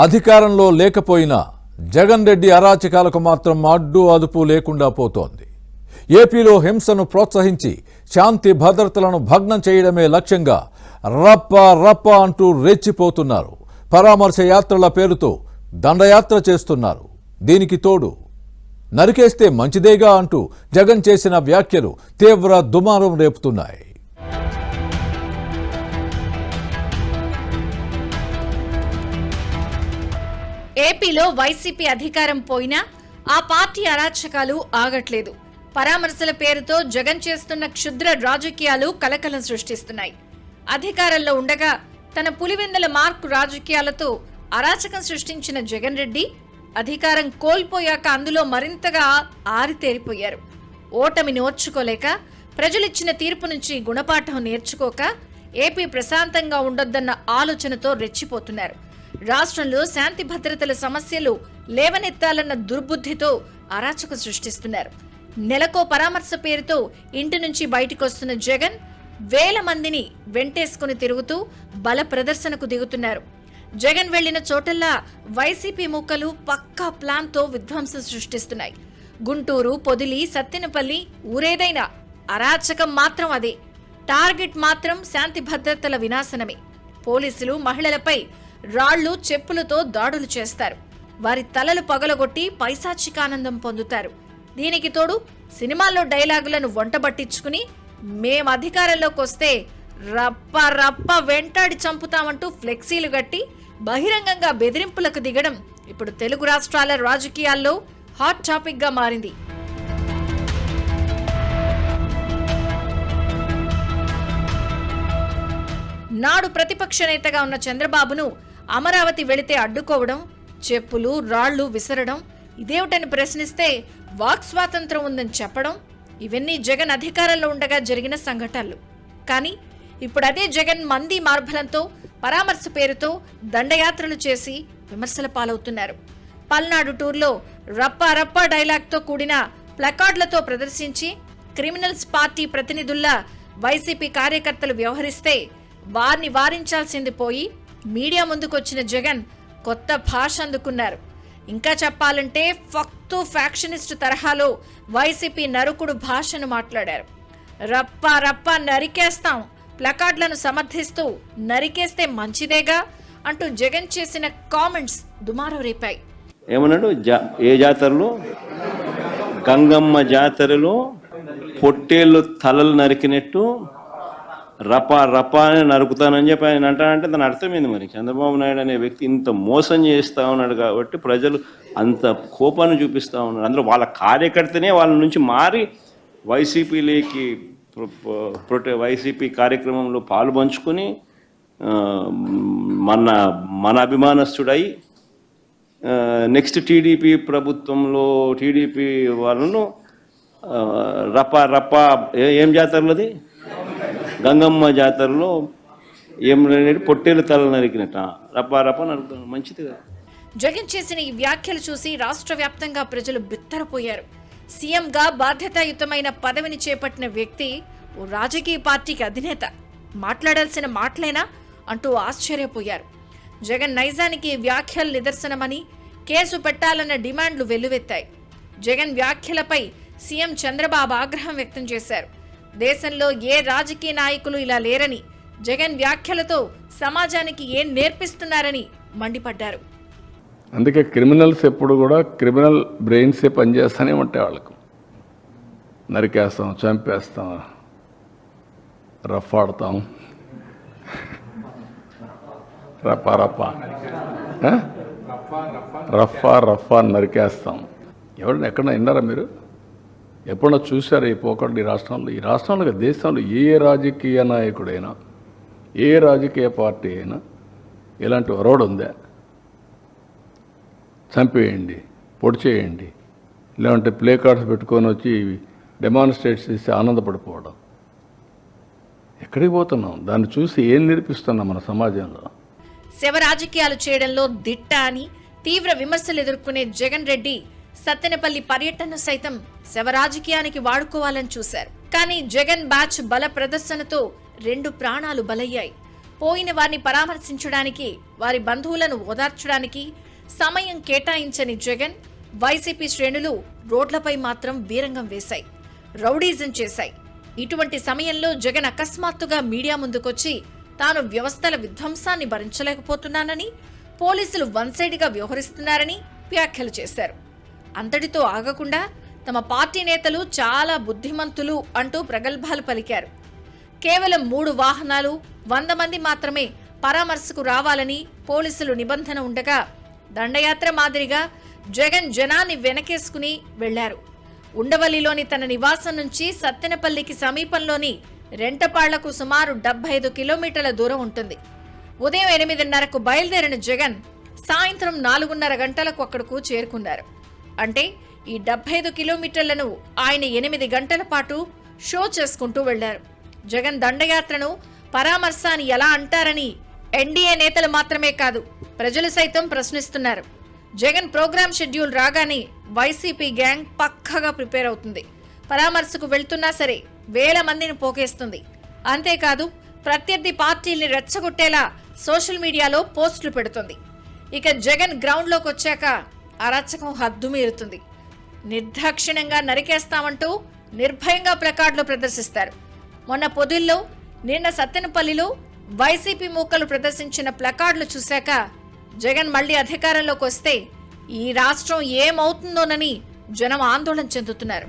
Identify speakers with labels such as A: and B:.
A: అధికారంలో లేకపోయినా జగన్ రెడ్డి అరాచకాలకు మాత్రం అడ్డు అదుపు లేకుండా పోతోంది. ఏపీలో హింసను ప్రోత్సహించి శాంతి భద్రతలను భగ్నం చేయడమే లక్ష్యంగా రప్ప రప్ప అంటూ రెచ్చిపోతున్నారు. పరామర్శ యాత్రల పేరుతో దండయాత్ర చేస్తున్నారు. దీనికి తోడు నరికేస్తే మంచిదేగా అంటూ జగన్ చేసిన వ్యాఖ్యలు తీవ్ర దుమారం రేపుతున్నాయి.
B: ఏపీలో వైసీపీ అధికారం పోయినా ఆ పార్టీ అరాచకాలు ఆగట్లేదు. పరామర్శల పేరుతో జగన్ చేస్తున్న క్షుద్ర రాజకీయాలు కలకలం సృష్టిస్తున్నాయి. అధికారంలో ఉండగా తన పులివెందుల మార్కు రాజకీయాలతో అరాచకం సృష్టించిన జగన్ రెడ్డి అధికారం కోల్పోయాక అందులో మరింతగా ఆరితేరిపోయారు. ఓటమి నోర్చుకోలేక, ప్రజలిచ్చిన తీర్పు నుంచి గుణపాఠం నేర్చుకోక ఏపీ ప్రశాంతంగా ఉండొద్దన్న ఆలోచనతో రెచ్చిపోతున్నారు. రాష్ట్రంలో శాంతి భద్రతల సమస్యలు లేవనెత్తాలన్న దుర్బుద్ధితో అరాచకం సృష్టిస్తున్నారు. నెలకో పరామర్శ పేరుతో ఇంటి నుంచి బయటకొస్తున్న జగన్ వేల మందిని వెంటేసుకుని తిరుగుతూ బల ప్రదర్శనకు దిగుతున్నారు. జగన్ వెళ్లిన చోటల్లా వైసీపీ మూకలు పక్కా ప్లాన్తో విధ్వంసం సృష్టిస్తున్నాయి. గుంటూరు, పొదిలి, సత్తెనపల్లి ఊరేదైనా అరాచకం మాత్రం అదే. టార్గెట్ మాత్రం శాంతి భద్రతల వినాశనమే. పోలీసులు మహిళలపై రాళ్లు, చెప్పులతో దాడులు చేస్తారు. వారి తలలు పగలగొట్టి పైశాచికానందం పొందుతారు. దీనికి తోడు సినిమాల్లో డైలాగులను వంటబట్టించుకుని మేం అధికారంలోకి వస్తే రప్ప రప్ప వెంటాడి చంపుతామంటూ ఫ్లెక్సీలు గట్టి బహిరంగంగా బెదిరింపులకు దిగడం ఇప్పుడు తెలుగు రాష్ట్రాల రాజకీయాల్లో హాట్ టాపిక్ గా మారింది. నాడు ప్రతిపక్ష నేతగా ఉన్న చంద్రబాబును అమరావతి వెళితే అడ్డుకోవడం, చెప్పులు, రాళ్లు విసరడం, ఇదేమిటని ప్రశ్నిస్తే వాక్ స్వాతంత్రం ఉందని చెప్పడం, ఇవన్నీ జగన్ అధికారంలో ఉండగా జరిగిన సంఘటనలు. కానీ ఇప్పుడు అదే జగన్ మంది మార్బలంతో పరామర్శ పేరుతో దండయాత్రలు చేసి విమర్శల పాలవుతున్నారు. పల్నాడు టూర్లో రప్పా రప్పా డైలాగ్తో కూడిన ప్లకార్డులతో ప్రదర్శించి క్రిమినల్స్ పార్టీ ప్రతినిధుల్లా వైసీపీ కార్యకర్తలు వ్యవహరిస్తే వారిని వారించాల్సింది పోయి మీడియా ముందుకొచ్చిన జగన్ కొత్త భాష అందుకున్నారు. ఇంకా చెప్పాలంటే ఫక్తు ఫ్యాక్షనిస్ట్ తరహాలో వైసీపీ నరుకుడు భాషను మాట్లాడారు. రప్పా రప్పా నరికేస్తాం, ప్లకార్డులను సమర్థిస్తూ నరికేస్తే మంచిదేగా అంటూ జగన్ చేసిన కామెంట్స్ దుమారం రేపాయి.
C: ఏమన్నాడు? ఏ జాతరలో? గంగమ్మ జాతరలో పొట్టేళ్ళు తలలు నరికినట్టు రపా రపా అని నరుకుతానని చెప్పి ఆయన అంటానంటే దాని అర్థమైంది. మరి చంద్రబాబు నాయుడు అనే వ్యక్తి ఇంత మోసం చేస్తూ ఉన్నాడు కాబట్టి ప్రజలు అంత కోపాన్ని చూపిస్తూ ఉన్నారు. అందులో వాళ్ళ కార్యకర్తనే వాళ్ళ నుంచి మారి వైసీపీలోకి వైసీపీ కార్యక్రమంలో పాలు పంచుకొని మన అభిమానస్తుడై నెక్స్ట్ టీడీపీ ప్రభుత్వంలో టీడీపీ వాళ్ళను రపా రపా ఏం జాతరలది గంగమ్మ జాతరలో ఏం పొట్టేలు తల నరికినట్ట రపా రపా నరుకుతాను, మంచిది కదా.
B: జగన్ చేసిన ఈ వ్యాఖ్యలు చూసి రాష్ట్ర వ్యాప్తంగా ప్రజలు బిత్తరపోయారు. సీఎంగా బాధ్యతాయుతమైన పదవిని చేపట్టిన వ్యక్తి ఓ రాజకీయ పార్టీకి అధినేత మాట్లాడాల్సిన మాటలేనా అంటూ ఆశ్చర్యపోయారు. జగన్ నైజానికి వ్యాఖ్యలు నిదర్శనమని కేసు పెట్టాలన్న డిమాండ్లు వెల్లువెత్తాయి. జగన్ వ్యాఖ్యలపై సీఎం చంద్రబాబు ఆగ్రహం వ్యక్తం చేశారు. దేశంలో ఏ రాజకీయ నాయకులు ఇలా లేరని, జగన్ వ్యాఖ్యలతో సమాజానికి ఏం నేర్పిస్తున్నారని మండిపడ్డారు.
D: అందుకే క్రిమినల్స్ ఎప్పుడు కూడా క్రిమినల్ బ్రెయిన్సే పనిచేస్తూనే ఉంటాయి. వాళ్ళకు నరికేస్తాం, చంపేస్తాం, రఫాడతాం, రఫా రఫా రఫా రఫా నరికేస్తాం. ఎవరైనా ఎక్కడన్నా విన్నారా మీరు? ఎప్పుడన్నా చూశారు ఈ పోకడు? ఈ రాష్ట్రంలో దేశంలో ఏ రాజకీయ నాయకుడైనా, ఏ రాజకీయ పార్టీ అయినా ఇలాంటి ఒరవడు ఉందా? చంపేయండి, పొడి చేయండి, లేదంటే ప్లే కార్డ్స్ పెట్టుకొని వచ్చి డెమాన్స్ట్రేట్ చేసి ఆనందపడిపోవడం. ఎక్కడికి పోతున్నాం? దాన్ని చూసి ఏం నేర్పిస్తున్నాం మన సమాజంలో?
B: శవ రాజకీయాలు చేయడంలో దిట్ట అని తీవ్ర విమర్శలు ఎదుర్కొనే జగన్ రెడ్డి సత్తెనపల్లి పర్యటనను సైతం శవ రాజకీయానికి వాడుకోవాలని చూశారు. కానీ జగన్ బ్యాచ్ బల ప్రదర్శనతో 2 ప్రాణాలు బలయ్యాయి. పోయిన వారిని పరామర్శించడానికి, వారి బంధువులను ఓదార్చడానికి సమయం కేటాయించని జగన్, వైసీపీ శ్రేణులు రోడ్లపై మాత్రం వీరంగం వేశాయి, రౌడీజం చేశాయి. ఇటువంటి సమయంలో జగన్ అకస్మాత్తుగా మీడియా ముందుకొచ్చి తాను వ్యవస్థల విధ్వంసాన్ని భరించలేకపోతున్నానని, పోలీసులు వన్ సైడ్గా వ్యవహరిస్తున్నారని వ్యాఖ్యలు చేశారు. అంతటితో ఆగకుండా తమ పార్టీ నేతలు చాలా బుద్ధిమంతులు అంటూ ప్రగల్భాలు పలికారు. కేవలం 3 వాహనాలు, 100 మంది మాత్రమే పరామర్శకు రావాలని పోలీసులు నిబంధన ఉండగా దండయాత్ర మాదిరిగా జగన్ జనాన్ని వెనకేసుకుని వెళ్లారు. ఉండవల్లిలోని తన నివాసం నుంచి సత్తెనపల్లికి సమీపంలోని రెంటపాళ్లకు సుమారు 75 కిలోమీటర్ల దూరం ఉంటుంది. ఉదయం 8:30కు బయలుదేరిన జగన్ సాయంత్రం 4:30 గంటలకు అక్కడకు చేరుకున్నారు. అంటే ఈ 75 కిలోమీటర్లను ఆయన 8 గంటల పాటు షో చేసుకుంటూ వెళ్లారు. జగన్ దండయాత్రను పరామర్శ అని ఎలా అంటారని ఎన్డీఏ నేతలు మాత్రమే కాదు, ప్రజలు సైతం ప్రశ్నిస్తున్నారు. జగన్ ప్రోగ్రామ్ షెడ్యూల్ రాగానే వైసీపీ గ్యాంగ్ పక్కగా ప్రిపేర్ అవుతుంది. పరామర్శకు వెళ్తున్నా సరే వేల మందిని పోకేస్తుంది. అంతేకాదు ప్రత్యర్థి పార్టీల్ని రెచ్చగొట్టేలా సోషల్ మీడియాలో పోస్టులు పెడుతుంది. ఇక జగన్ గ్రౌండ్లోకి వచ్చాక అరాచకం హద్దుమీరుతుంది. నిర్దాక్షిణ్యంగా నరికేస్తామంటూ నిర్భయంగా ప్లకార్డులు ప్రదర్శిస్తారు. మొన్న పొదిల్లో, నిన్న సత్తెనపల్లిలో వైసీపీ మూకలు ప్రదర్శించిన ప్లకార్డులు చూశాక జగన్ మళ్లీ అధికారంలోకి వస్తే ఈ రాష్ట్రం ఏమవుతుందోనని జనం ఆందోళన చెందుతున్నారు.